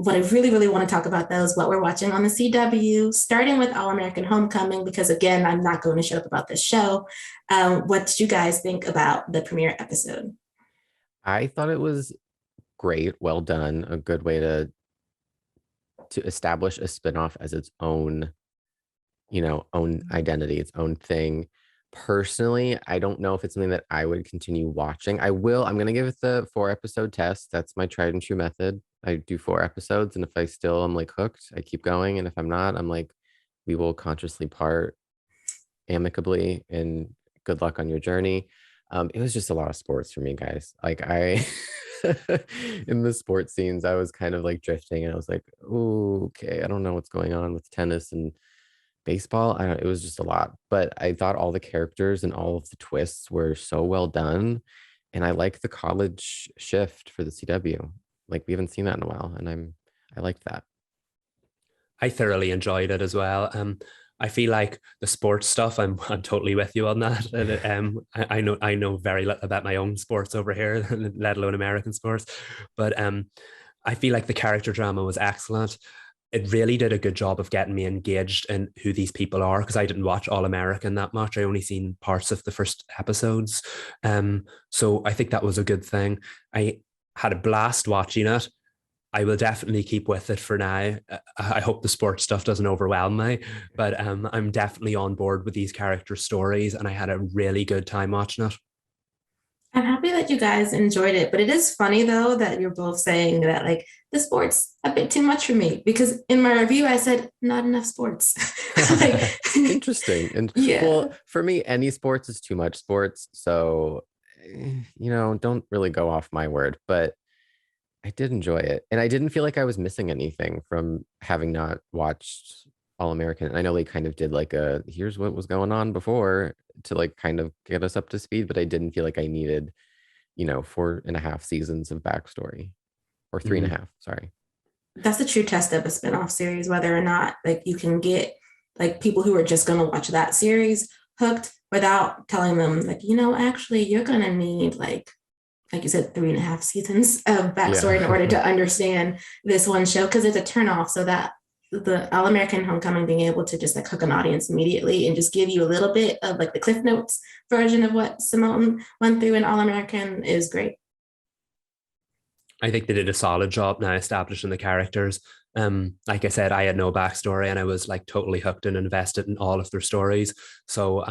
what I really, really want to talk about, though, is what we're watching on the CW, starting with All American Homecoming, because again, I'm not going to shut up about this show. What did you guys think about the premiere episode? I thought it was great, well done, a good way to establish a spinoff as its own, own identity, its own thing. Personally, I don't know if it's something that I would continue watching. I'm gonna give it the 4 episode test. That's my tried and true method. I do 4 episodes, and if I still am like hooked, I keep going. And if I'm not, I'm like, we will consciously part amicably, and good luck on your journey. It was just a lot of sports for me, guys. Like I in the sports scenes, I was kind of like drifting, and I was like, "Oh, okay, I don't know what's going on with tennis and baseball." I don't, it was just a lot, but I thought all the characters and all of the twists were so well done, and I like the college shift for the CW. Like we haven't seen that in a while, and I liked that. I thoroughly enjoyed it as well. I feel like the sports stuff, I'm totally with you on that. And, I know very little about my own sports over here, let alone American sports. But I feel like the character drama was excellent. It really did a good job of getting me engaged in who these people are, because I didn't watch All American that much. I only seen parts of the first episodes. So I think that was a good thing. I had a blast watching it. I will definitely keep with it for now. I hope the sports stuff doesn't overwhelm me, but I'm definitely on board with these character stories, and I had a really good time watching it. I'm happy that you guys enjoyed it, but it is funny though that you're both saying that like the sports a bit too much for me, because in my review I said not enough sports. Like, Interesting. And yeah. well, for me, any sports is too much sports. So, don't really go off my word, but I did enjoy it. And I didn't feel like I was missing anything from having not watched All American. And I know they kind of did like a here's what was going on before to like kind of get us up to speed, but I didn't feel like I needed, 4.5 seasons of backstory, or three and a Mhm. half, sorry. That's the true test of a spin-off series, whether or not like you can get like people who are just going to watch that series hooked without telling them like, actually you're going to need like you said, 3.5 seasons of backstory Yeah. in order to understand this one show, because it's a turnoff. So that the All American Homecoming being able to just like hook an audience immediately and just give you a little bit of like the Cliff Notes version of what Simone went through in All American is great. I think they did a solid job now establishing the characters. Like I said, I had no backstory, and I was like totally hooked and invested in all of their stories. So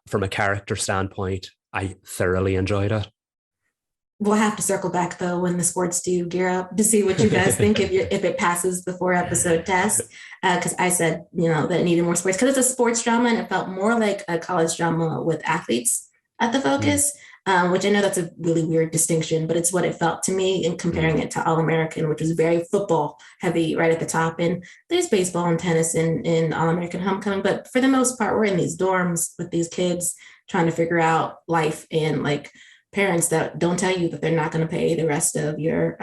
from a character standpoint, I thoroughly enjoyed it. We'll have to circle back though when the sports do gear up to see what you guys think if it passes the 4 episode test. Because I said that it needed more sports, because it's a sports drama and it felt more like a college drama with athletes at the Mm, focus. Which I know that's a really weird distinction, but it's what it felt to me in comparing Mm. it to All American, which was very football heavy right at the top. And there's baseball and tennis in All American Homecoming, but for the most part, we're in these dorms with these kids trying to figure out life, and like parents that don't tell you that they're not going to pay the rest of your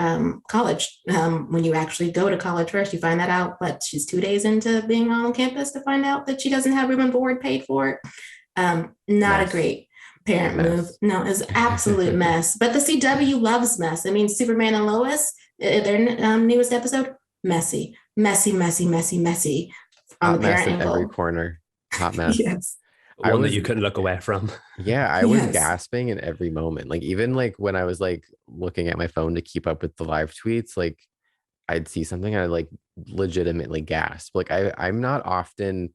college. When you actually go to college first, you find that out, but she's 2 days into being on campus to find out that she doesn't have room and board paid for it. Not a Mess. great parent move. Mess. No, it's absolute mess. But the CW loves mess. I mean, Superman and Lois, their newest episode, messy, messy, messy, messy, messy on Hot the mess parent in every angle. corner. Hot mess. Yes. I one that was you couldn't look away from. Yeah, I was Yes. gasping in every moment. Like even like when I was like looking at my phone to keep up with the live tweets, like I'd see something, I'd like legitimately gasp. Like I'm not often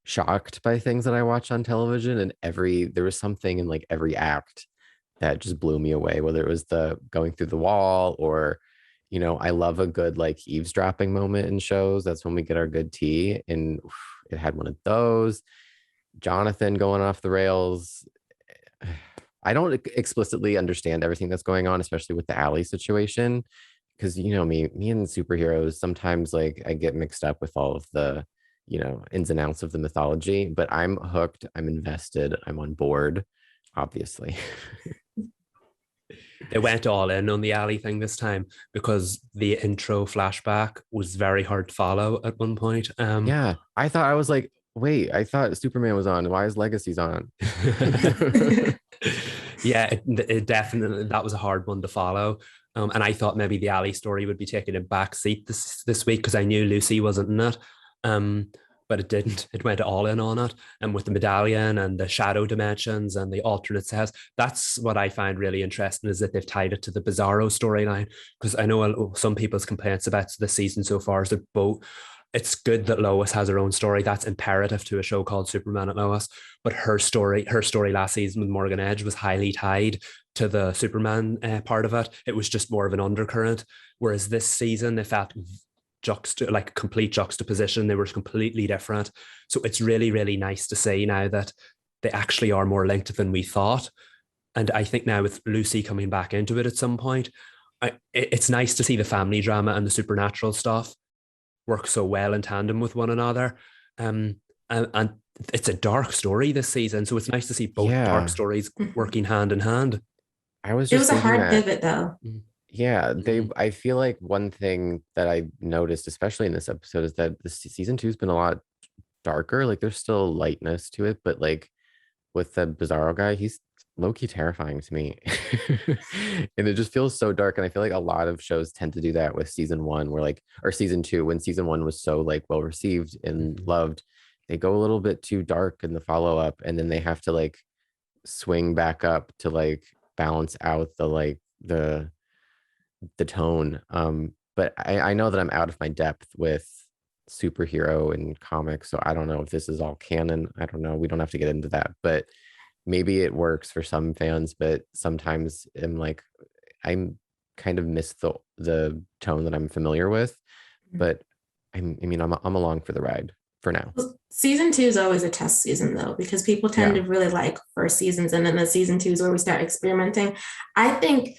shocked by things that I watch on television, and there was something in like every act that just blew me away, whether it was the going through the wall, or I love a good like eavesdropping moment in shows. That's when we get our good tea, and it had one of those. Jonathan going off the rails. I don't explicitly understand everything that's going on, especially with the alley situation, because me and superheroes sometimes like I get mixed up with all of the ins and outs of the mythology. But I'm hooked. I'm invested. I'm on board. Obviously. They went all in on the alley thing this time, because the intro flashback was very hard to follow at one point. Yeah, I was like, wait, I thought Superman was on. Why is Legacy's on? Yeah, it definitely, that was a hard one to follow. And I thought maybe the Ali story would be taking a back seat this week because I knew Lucy wasn't in it. But it didn't. It went all in on it. And with the medallion and the shadow dimensions and the alternate selves, that's what I find really interesting, is that they've tied it to the Bizarro storyline. Because I know some people's complaints about the season so far is that both, it's good that Lois has her own story. That's imperative to a show called Superman and Lois. But her story last season with Morgan Edge was highly tied to the Superman part of it. It was just more of an undercurrent. Whereas this season, they felt like complete juxtaposition. They were completely different. So it's really, really nice to see now that they actually are more linked than we thought. And I think now with Lucy coming back into it at some point, it's nice to see the family drama and the supernatural stuff work so well in tandem with one another. And it's a dark story this season. So it's nice to see both dark stories working hand in hand. I was It just was a hard that, pivot though. yeah, I feel like one thing that I noticed, especially in this episode, is that the season 2 has been a lot darker. Like there's still lightness to it, but like with the Bizarro guy, he's low-key terrifying to me. And it just feels so dark. And I feel like a lot of shows tend to do that with season 1, or season 2, when season 1 was so like well received and loved, they go a little bit too dark in the follow-up, and then they have to like swing back up to like balance out the tone. But I know that I'm out of my depth with superhero and comics, so I don't know if this is all canon. I don't know, we don't have to get into that, but maybe it works for some fans. But sometimes I'm kind of miss the tone that I'm familiar with. But I'm along for the ride for now. Season 2 is always a test season though, because people tend to really like first seasons, and then the season 2 is where we start experimenting. I think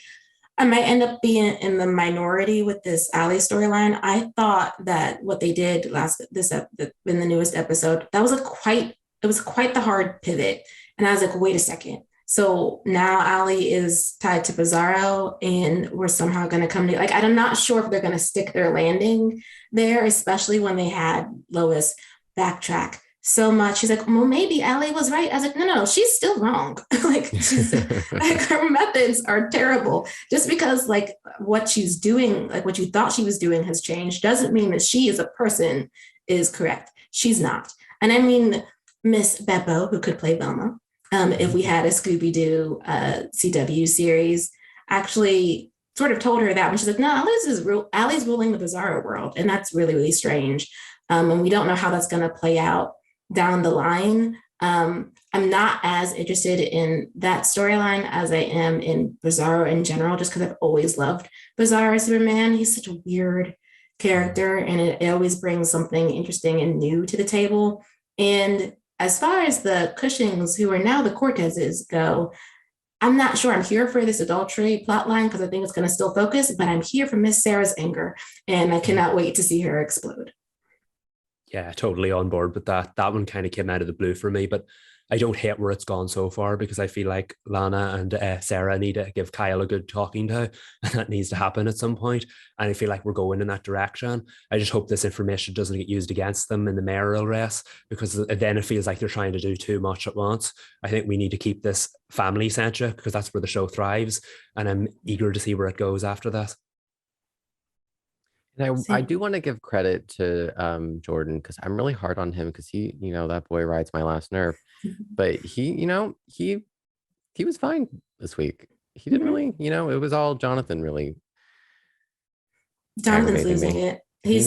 I might end up being in the minority with this Ali storyline. I thought that what they did in the newest episode, it was quite the hard pivot. And I was like, wait a second. So now Ali is tied to Bizarro, and we're somehow going to come to, like, I'm not sure if they're going to stick their landing there, especially when they had Lois backtrack so much. She's like, well, maybe Ali was right. I was like, no, she's still wrong. Like, she's like, her methods are terrible. Just because like what she's doing, like what you thought she was doing has changed, doesn't mean that she as a person is correct. She's not. And I mean, Miss Beppo, who could play Velma, if we had a Scooby-Doo CW series, actually sort of told her that when she's like, no, Ali's ruling the Bizarro world. And that's really, really strange. And we don't know how that's going to play out down the line. I'm not as interested in that storyline as I am in Bizarro in general, just because I've always loved Bizarro Superman. He's such a weird character, and it always brings something interesting and new to the table. And as far as the Cushings, who are now the Cortezes, go, I'm not sure I'm here for this adultery plotline because I think it's going to still focus, but I'm here for Miss Sarah's anger, and I cannot wait to see her explode. Yeah, totally on board with that. That one kind of came out of the blue for me, but I don't hate where it's gone so far, because I feel like Lana and Sarah need to give Kyle a good talking to, and that needs to happen at some point. And I feel like we're going in that direction. I just hope this information doesn't get used against them in the mayoral race, because then it feels like they're trying to do too much at once. I think we need to keep this family centric, because that's where the show thrives. And I'm eager to see where it goes after that. And I do want to give credit to Jordan, because I'm really hard on him, because he, that boy rides my last nerve. But he was fine this week. He didn't really, it was all Jonathan really. Jonathan's losing it. He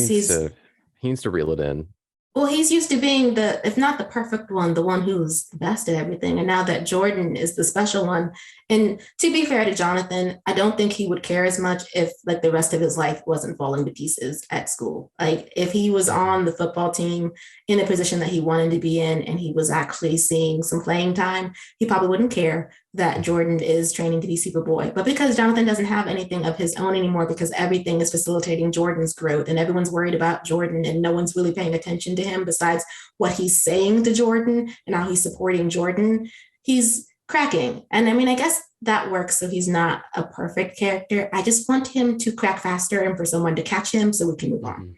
needs to reel it in. Well, he's used to being if not the perfect one, the one who's the best at everything. And now that Jordan is the special one. And to be fair to Jonathan, I don't think he would care as much if like the rest of his life wasn't falling to pieces at school. Like if he was on the football team in a position that he wanted to be in, and he was actually seeing some playing time, he probably wouldn't care that Jordan is training to be Superboy. But because Jonathan doesn't have anything of his own anymore, because everything is facilitating Jordan's growth and everyone's worried about Jordan and no one's really paying attention to him besides what he's saying to Jordan and how he's supporting Jordan, he's cracking. And I mean, I guess that works. So he's not a perfect character. I just want him to crack faster and for someone to catch him so we can move on.